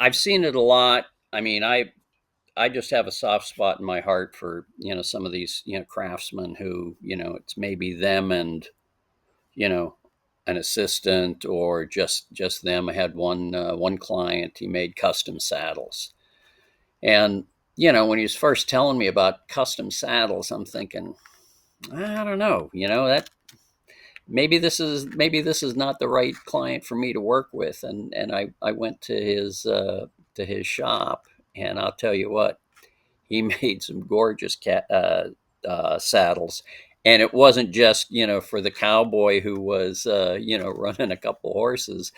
I've seen it a lot. I mean, I just have a soft spot in my heart for some of these craftsmen who it's maybe them and you know an assistant or just them. I had one client. He made custom saddles, and when he was first telling me about custom saddles, I'm thinking, I don't know, that maybe this is not the right client for me to work with. And I went to his shop, and I'll tell you what, he made some gorgeous saddles. And it wasn't just for the cowboy who was running a couple horses.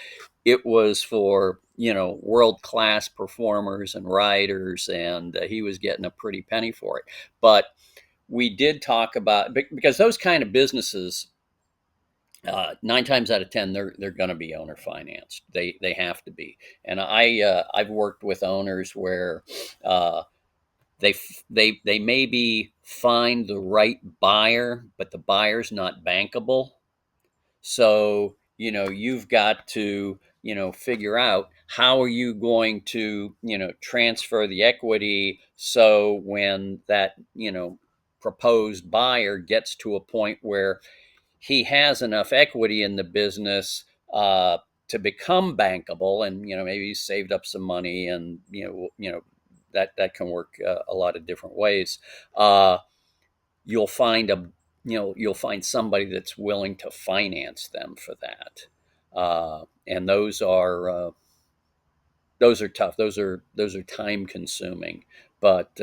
It was for world class performers and riders, and he was getting a pretty penny for it. But we did talk about, because those kind of businesses, 9 times out of 10, they're going to be owner financed. They have to be. And I've worked with owners where uh, they maybe find the right buyer, but the buyer's not bankable. So you've got to figure out how are you going to transfer the equity, so when that proposed buyer gets to a point where he has enough equity in the business to become bankable, and maybe he's saved up some money, and that can work a lot of different ways. Uh, you'll find a you'll find somebody that's willing to finance them for that, and those are tough. Those are time consuming, but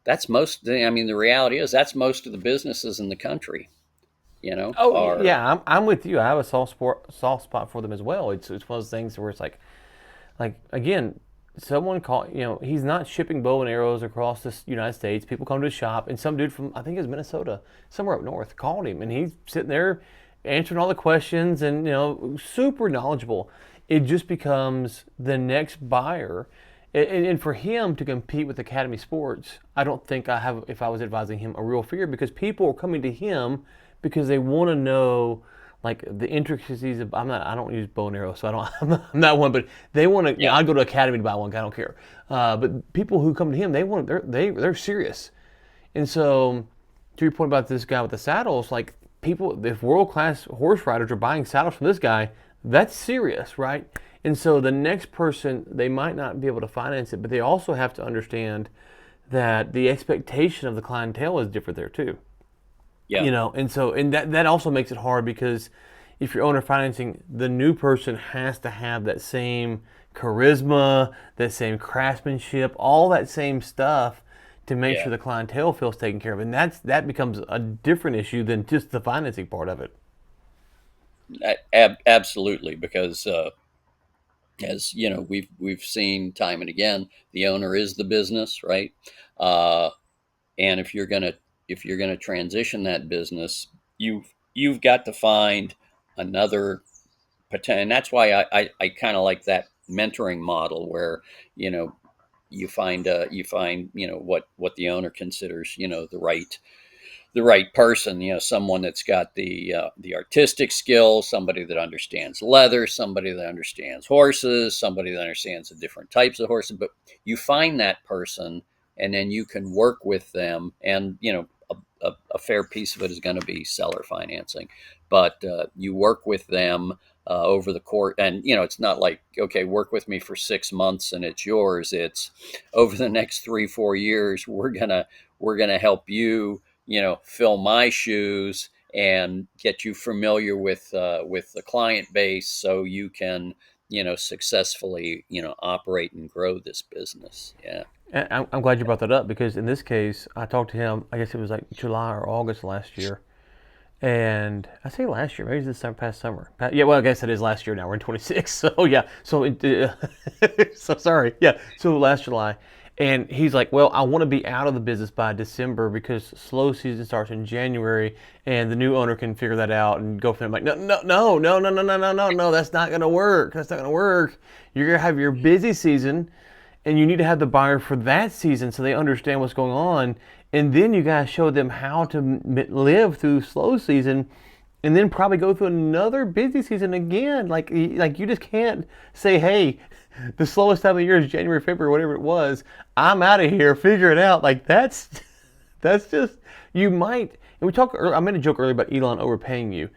that's most. I mean, the reality is that's most of the businesses in the country. Oh Are yeah, I'm with you. I have a soft spot for them as well. It's one of those things where it's like again, someone called. He's not shipping bow and arrows across the United States. People come to his shop, and some dude from, I think it was Minnesota, somewhere up north, called him, and he's sitting there answering all the questions, and super knowledgeable. It just becomes the next buyer. And for him to compete with Academy Sports, I don't think I have, if I was advising him, a real fear, because people are coming to him because they want to know like the intricacies of. I don't use bow and arrow, so I don't. I'm not one, but they want to. Yeah, I'd go to Academy to buy one. I don't care. But people who come to him, they're serious. And so, to your point about this guy with the saddles, like people, if world class horse riders are buying saddles from this guy, that's serious, right? And so the next person, they might not be able to finance it, but they also have to understand that the expectation of the clientele is different there too. yeah, And that also makes it hard, because if you're owner financing, the new person has to have that same charisma, that same craftsmanship, all that same stuff to make yeah. sure the clientele feels taken care of. And that becomes a different issue than just the financing part of it. Absolutely, because as we've seen time and again, the owner is the business, right? Uh, and if you're gonna transition that business, you've got to find another potential. And that's why I kind of like that mentoring model, where you know you find what the owner considers the right person, someone that's got the artistic skills, somebody that understands leather, somebody that understands horses, somebody that understands the different types of horses. But you find that person, and then you can work with them, and a fair piece of it is going to be seller financing, but you work with them over the court. And it's not like, okay, work with me for 6 months and it's yours. It's over the next 3-4 years, we're gonna help you fill my shoes and get you familiar with the client base, so you can successfully operate and grow this business. Yeah, And I'm glad you brought that up, because in this case, I talked to him, I guess it was like July or August last year. And I say last year, maybe it's this past summer. Yeah, well, I guess it is last year now. We're in 26. So, yeah. So sorry. Yeah. So last July. And he's like, well, I want to be out of the business by December, because slow season starts in January, and the new owner can figure that out and go for him. Like, no, no, no, no, no, no, no, no, no, no, that's not going to work. That's not going to work. You're going to have your busy season, and you need to have the buyer for that season so they understand what's going on. And then you guys show them how to live through slow season, and then probably go through another busy season again. Like you just can't say, hey, the slowest time of the year is January, February, whatever it was. I'm out of here. Figure it out. Like that's just you might. And we talked. I made a joke earlier about Elon overpaying you.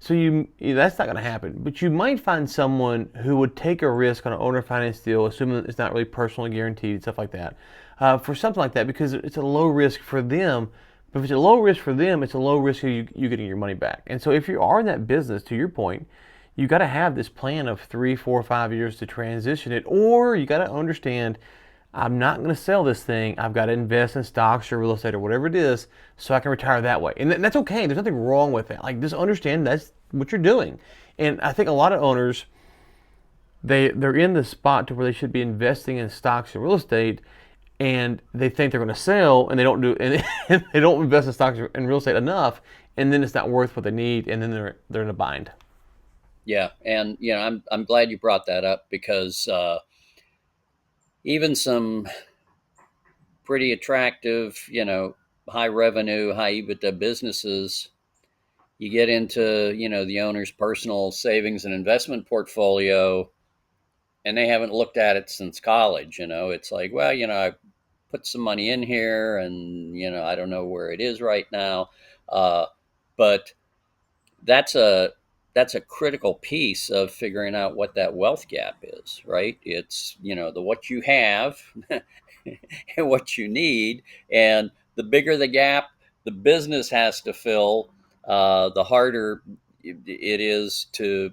So that's not going to happen. But you might find someone who would take a risk on an owner finance deal, assuming it's not really personally guaranteed and stuff like that, for something like that because it's a low risk for them. But if it's a low risk for them, it's a low risk of you getting your money back. And so if you are in that business, to your point, you got to have this plan of 3, 4, 5 years to transition it, or you got to understand I'm not going to sell this thing. I've got to invest in stocks or real estate or whatever it is so I can retire that way. And that's okay. There's nothing wrong with that. Like, just understand that's what you're doing. And I think a lot of owners, they're in the spot to where they should be investing in stocks and real estate, and they think they're going to sell, and they don't do, and they don't invest in stocks and real estate enough, and then it's not worth what they need, and then they're in a bind. Yeah, and I'm glad you brought that up because even some pretty attractive, high revenue, high EBITDA businesses, you get into, the owner's personal savings and investment portfolio, and they haven't looked at it since college. It's like, well, I put some money in here, and I don't know where it is right now. But that's a critical piece of figuring out what that wealth gap is, right? It's the what you have and what you need, and the bigger the gap the business has to fill, the harder it is to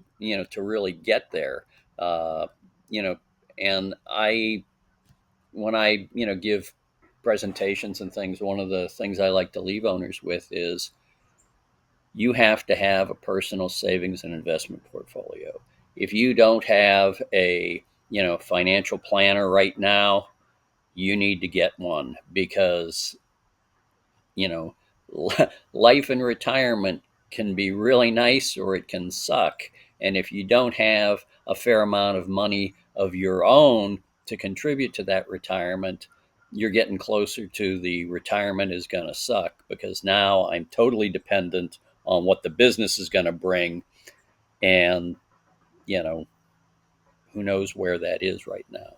to really get there. uh, you know and I when I give presentations and things, one of the things I like to leave owners with is you have to have a personal savings and investment portfolio. If you don't have a financial planner right now, you need to get one because you know life and retirement can be really nice or it can suck. And if you don't have a fair amount of money of your own to contribute to that retirement, you're getting closer to the retirement is going to suck because now I'm totally dependent on what the business is going to bring. And you know who knows where that is right now.